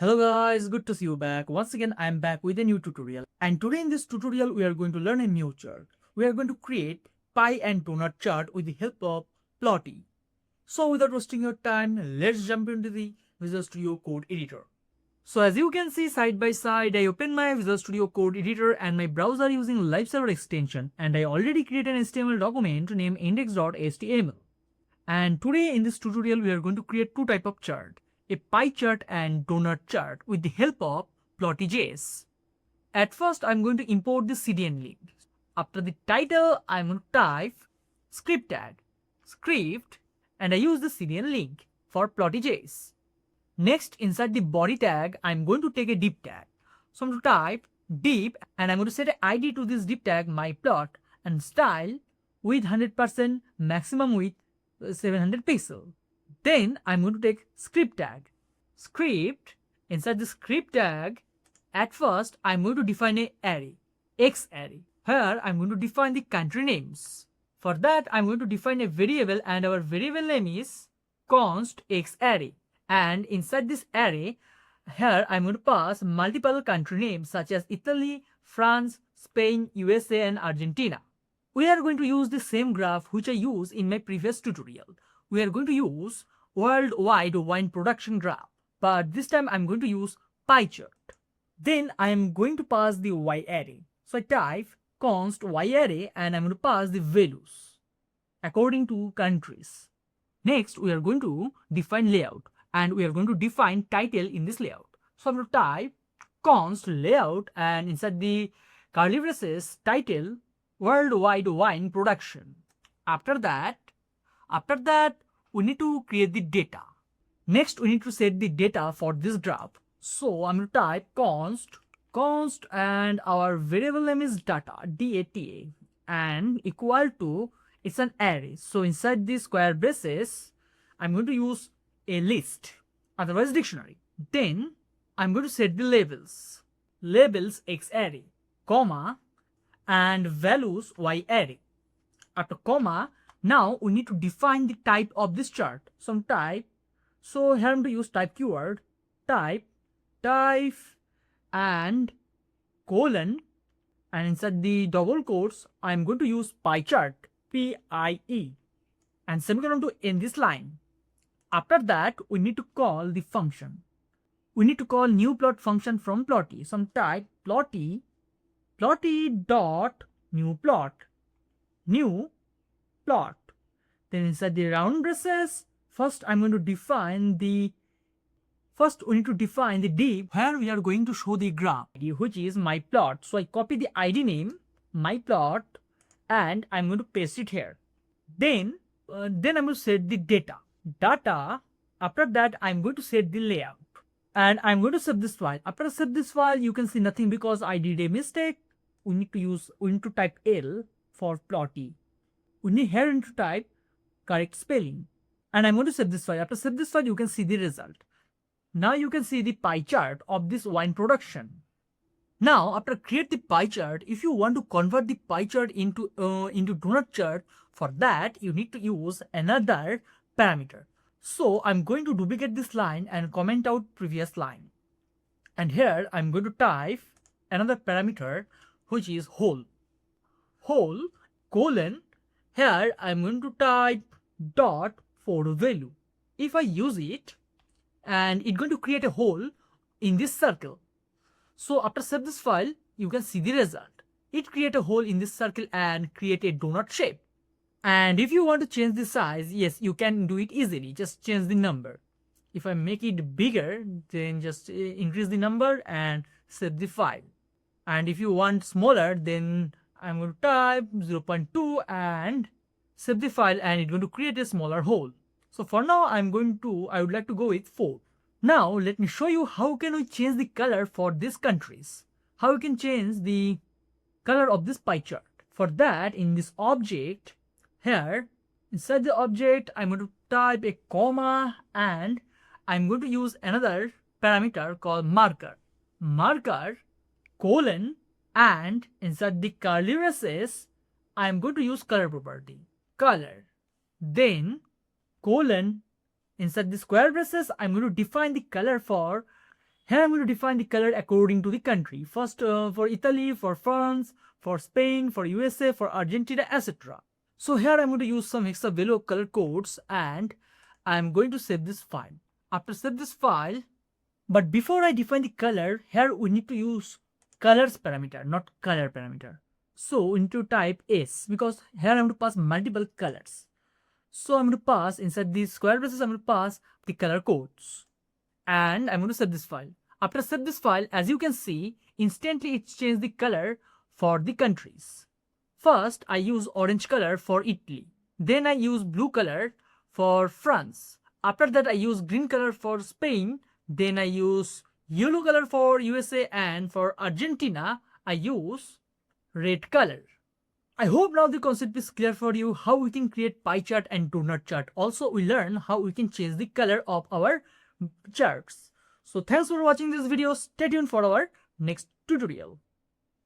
Hello guys, good to see you back. Once again, I am back with a new tutorial. And today in this tutorial, we are going to learn a new chart. We are going to create pie and donut chart with the help of Plotly. So without wasting your time, let's jump into the Visual Studio Code Editor. So as you can see side by side, I open my Visual Studio Code Editor and my browser using live server extension, and I already created an HTML document named index.html. And today in this tutorial, we are going to create two types of chart, a pie chart and donut chart with the help of Plotly.js. At first, I'm going to import the CDN link. After the title, I'm going to type script tag, script, and I use the CDN link for Plotly.js. Next, inside the body tag, I'm going to take a div tag. So I'm going to type div, and I'm going to set an ID to this div tag, my plot, and style with 100% maximum width 700 pixel. Then I'm going to take script tag. Script, inside the script tag, at first I'm going to define an array, X array. Here I'm going to define the country names. For that I'm going to define a variable, and our variable name is const X array. And inside this array, here I'm going to pass multiple country names such as Italy, France, Spain, USA and Argentina. We are going to use the same graph which I used in my previous tutorial. We are going to use worldwide wine production graph, but this time I'm going to use pie chart. Then I am going to pass the y array. So I type const y array and I'm going to pass the values according to countries. Next we are going to define layout, and we are going to define title in this layout. So I'm going to type const layout, and inside the curly braces title worldwide wine production. After that we need to create the data. Next we need to set the data for this graph. So I'm going to type const and our variable name is data, data, and equal to, it's an array. So inside the square braces I'm going to use a list, otherwise dictionary. Then I'm going to set the labels X array, comma, and values y array. After comma, now we need to define the type of this chart. Some type. So here I'm going to use type keyword, type and colon, and inside the double quotes I'm going to use pie chart, PIE, and semicolon to end this line. After that we need to call the function. We need to call new plot function from Plotly. Some type Plotly dot new plot. Then inside the round braces, first I'm going to define the we need to define the div where we are going to show the graph, which is my plot. So I copy the ID name my plot and I'm going to paste it here. Then I'm going to set the data. After that I'm going to set the layout, and I'm going to save this file. After I save this file, you can see nothing because I did a mistake. We need to type L for Plotly. We need to type correct spelling, and I'm going to save this file. After save this file, you can see the result. Now you can see the pie chart of this wine production. Now after create the pie chart, if you want to convert the pie chart into donut chart, for that you need to use another parameter. So I'm going to duplicate this line and comment out previous line, and here I'm going to type another parameter which is whole colon. Here I'm going to type dot for value. If I use it, and it's going to create a hole in this circle. So after save this file, you can see the result. It create a hole in this circle and create a donut shape. And if you want to change the size, yes, you can do it easily. Just change the number. If I make it bigger, then just increase the number and save the file. And if you want smaller, then I'm going to type 0.2 and save the file, and it's going to create a smaller hole. So for now I would like to go with 4. Now let me show you how can we change the color for these countries. How we can change the color of this pie chart. For that, in this object, here inside the object I'm going to type a comma, and I'm going to use another parameter called marker colon, and inside the curly braces I'm going to use color property, color. Then colon, inside the square braces I'm going to define the color for Here I'm going to define the color according to the country. First for Italy, for France, for Spain, for USA, for Argentina, etc. So here I'm going to use some hexavalue color codes and I'm going to save this file. After save this file, but before I define the color, here we need to use colors parameter, not color parameter. So we need to type S because here I'm going to pass multiple colors. So I'm going to pass inside these square braces, I'm going to pass the color codes. And I'm going to save this file. After save this file, as you can see, instantly it changed the color for the countries. First, I use orange color for Italy. Then I use blue color for France. After that, I use green color for Spain. Then I use yellow color for USA, and for Argentina, I use red color. I hope now the concept is clear for you how we can create pie chart and donut chart. Also, we learn how we can change the color of our charts. So thanks for watching this video. Stay tuned for our next tutorial.